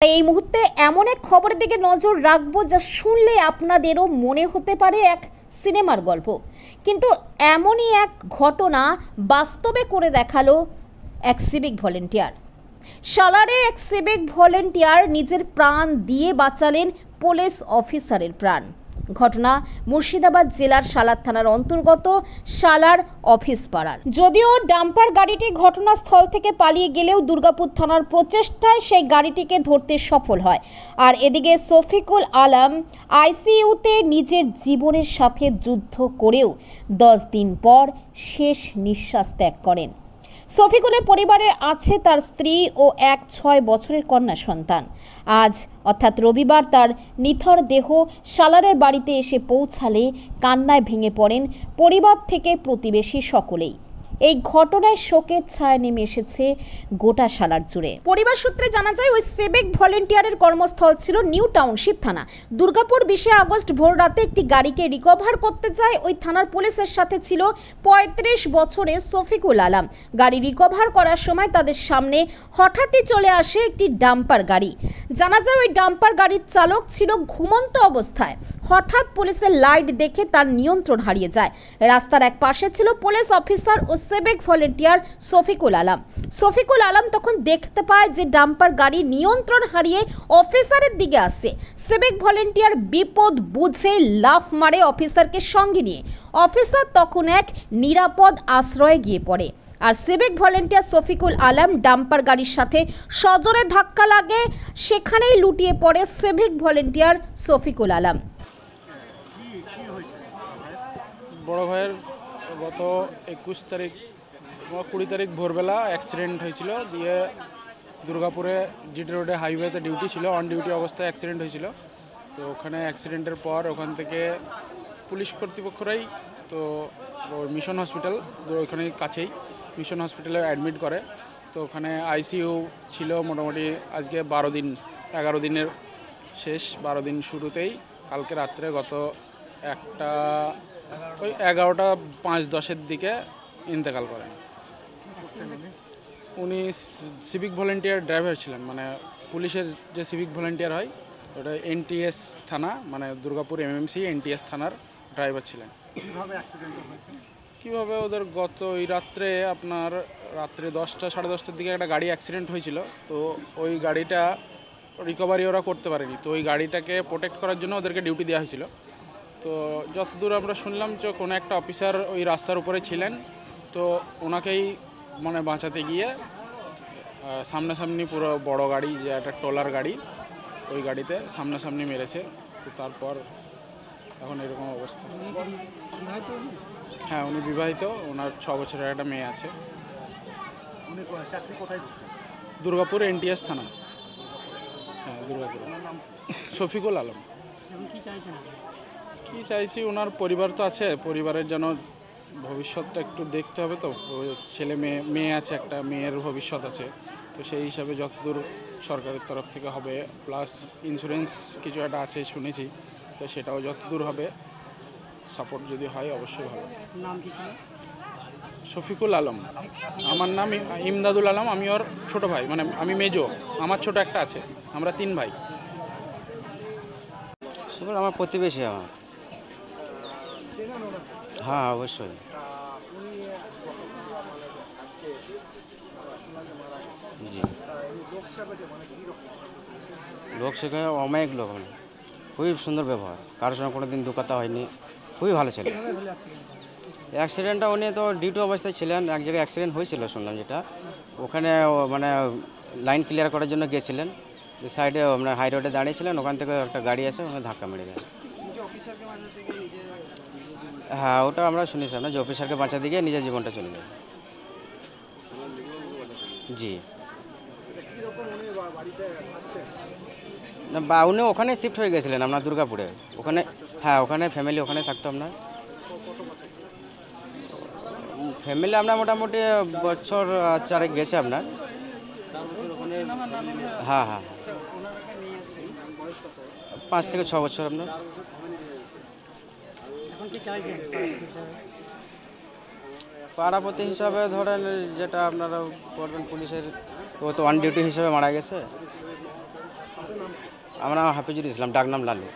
এই মুহূর্তে এমন এক খবরের দিকে নজর রাখবো যা শুনলে আপনাদেরও মনে হতে পারে এক সিনেমার গল্প, কিন্তু এমনই এক ঘটনা বাস্তবে করে দেখালো এক সিভিক ভলেন্টিয়ার। সালারে এক সিভিক ভলেন্টিয়ার নিজের প্রাণ দিয়ে বাঁচালেন পুলিশ অফিসারের প্রাণ। ঘটনা মুর্শিদাবাদ জেলার সালার থানার অন্তর্গত সালার অফিস পাড়ার। যদিও ডাম্পার গাড়িটি ঘটনাস্থল থেকে পালিয়ে গেলেও দুর্গাপুর থানার প্রচেষ্টায় সেই গাড়িটিকে ধরতে সফল হয়। আর এদিকে শফিকুল আলম আইসিইউতে নিজের জীবনের সাথে যুদ্ধ করেও 10 দিন পর শেষ নিঃশ্বাস ত্যাগ করেন। শফিকুলের পরিবারে আছে তার স্ত্রী ও এক 6 বছরের কন্যা সন্তান। আজ অর্থাৎ রবিবার তার নিথর দেহ সালারের বাড়িতে এসে পৌঁছালে কান্নায় ভেঙে পড়েন পরিবার থেকে প্রতিবেশী সকলেই। এই ঘটনায় শোকের ছায়া নেমে এসেছে গোটা সালার জুড়ে। পরিবার সূত্রে জানা যায়, ওই সিভিক ভলেন্টিয়ারের কর্মস্থল ছিল নিউ টাউনশিপ থানা। দুর্গাপুর 20 আগস্ট ভোর রাতে একটি গাড়িকে রিকভার করতে যায় ওই থানার পুলিশের সাথে ছিল 35 বছরের শফিকুল আলম। গাড়ি রিকভার করার সময় তাদের সামনে হঠাৎই চলে আসে একটি ডাম্পার গাড়ি। জানা যায়, ওই ডাম্পার গাড়ির চালক ছিল ঘুমন্ত অবস্থায়। হঠাৎ পুলিশের লাইট দেখে তার নিয়ন্ত্রণ হারিয়ে যায়। রাস্তার এক পাশে ছিল পুলিশ অফিসার ও সিভিক ভলেন্টিয়ার শফিকুল আলম। শফিকুল আলম তখন দেখতে পায় যে ডাম্পার গাড়ি নিয়ন্ত্রণ হারিয়ে অফিসারের দিকে আসছে। সিভিক ভলেন্টিয়ার বিপদ বুঝে লাফ মারে অফিসারকে সঙ্গে নিয়ে। অফিসার তখন এক নিরাপদ আশ্রয়ে গিয়ে পড়ে। আর civic volunteer Shafikul Alam dumper গাড়ির সাথে সজোরে ধাক্কা লাগে, সেখানেই লুটিয়ে পড়ে সিভিক ভলেন্টিয়ার শফিকুল আলম। বড় ভাইয়ের গত 21 তারিখ 20 তারিখ ভোরবেলা অ্যাক্সিডেন্ট হয়েছিল। দিয়ে দুর্গাপুরে জিটি রোডে হাইওয়েতে ডিউটি ছিল, অন ডিউটি অবস্থায় অ্যাক্সিডেন্ট হয়েছিল। তো ওখানে অ্যাক্সিডেন্টের পর ওখান থেকে পুলিশ কর্তৃপক্ষরাই তো মিশন হসপিটাল, ওইখানে কাছেই মিশন হসপিটালে অ্যাডমিট করে। তো ওখানে আইসিইউ ছিল মোটামুটি আজকে 12 দিন, 11 দিনের শেষ 12 দিন শুরুতেই কালকে রাত্রে গত 11:05-10 দিকে ইন্তেকাল করেন। উনি সিভিক ভলেন্টিয়ার ড্রাইভার ছিলেন, মানে পুলিশের যে সিভিক ভলেন্টিয়ার হয় ওটা এনটিএস থানা, মানে দুর্গাপুর এমএমসি এনটিএস থানার ড্রাইভার ছিলেন। কীভাবে ওদের গত ওই রাত্রে আপনার রাত্রে 10টা সাড়ে 10টার দিকে একটা গাড়ি অ্যাক্সিডেন্ট হয়েছিল। তো ওই গাড়িটা রিকভারি ওরা করতে পারেনি। তো ওই গাড়িটাকে প্রোটেক্ট করার জন্য ওদেরকে ডিউটি দেওয়া হয়েছিল। তো যতদূর আমরা শুনলাম যে কোনো একটা অফিসার ওই রাস্তার উপরে ছিলেন, তো ওনাকেই মানে বাঁচাতে গিয়ে সামনাসামনি পুরো বড় গাড়ি, যে একটা ট্রলার গাড়ি, ওই গাড়িতে সামনাসামনি মেরেছে। তো তারপর এখন এরকম অবস্থা। হ্যাঁ, উনি বিবাহিত, ওনার 6 বছরের একটা মেয়ে আছে। দুর্গাপুর এনটিএস থানা। হ্যাঁ, দুর্গাপুর। শফিকুল আলম। কি চাইছি, ওনার পরিবার তো আছে, পরিবারের যেন ভবিষ্যৎটা একটু দেখতে হবে। তো ছেলে মেয়ে আছে, একটা মেয়ের ভবিষ্যৎ আছে। তো সেই হিসাবে যতদূর সরকারের তরফ থেকে হবে, প্লাস ইন্স্যুরেন্স কিছু একটা আছে শুনেছি, তো সেটাও যতদূর হবে সাপোর্ট যদি হয় অবশ্যই ভালো। নাম কি ছিল? শফিকুল আলম। আমার নাম ইমদাদুল আলম, আমি ওর ছোট ভাই, মানে আমি মেজো, আমার ছোট একটা আছে, আমরা 3 ভাই। আমার প্রতিবেশী আমার। হ্যাঁ, অবশ্যই। জি, লোক শেখায় অমায়িক লোক, মানে খুবই সুন্দর ব্যবহার, কারোর সঙ্গে কোনো দিন দুকাতা হয়নি, খুবই ভালো ছিল। অ্যাক্সিডেন্টটা উনি তো ডিউটি অবস্থায় ছিলেন, এক জায়গায় অ্যাক্সিডেন্ট হয়েছিল শুনলাম, যেটা ওখানে মানে লাইন ক্লিয়ার করার জন্য গিয়েছিলেন, সাইডে মানে হাই রোডে দাঁড়িয়েছিলেন, ওখান থেকে একটা গাড়ি এসে ওখানে ধাক্কা মেরে দেয়। হ্যাঁ, ওটা আমরা শুনেছিলাম না, যে অফিসারকে বাঁচাতে গিয়ে নিজের জীবনটা চলে যায়। জি না, বা উনি ওখানে শিফট হয়ে গেছিলেন আপনার দুর্গাপুরে, ওখানে। হ্যাঁ, ওখানে ফ্যামিলি ওখানে থাকতো আপনার। ফ্যামিলি আপনার মোটামুটি বছর 4 গেছে আপনার। হ্যাঁ হ্যাঁ, 5 থেকে 6 বছর আপনার। পাড়াপতি হিসাবে ধরেন যেটা আপনারা করবেন পুলিশের, ও তো অন ডিউটি হিসাবে মারা গেছে। আমার নাম হাফিজুল ইসলাম, ডাকনাম লালু।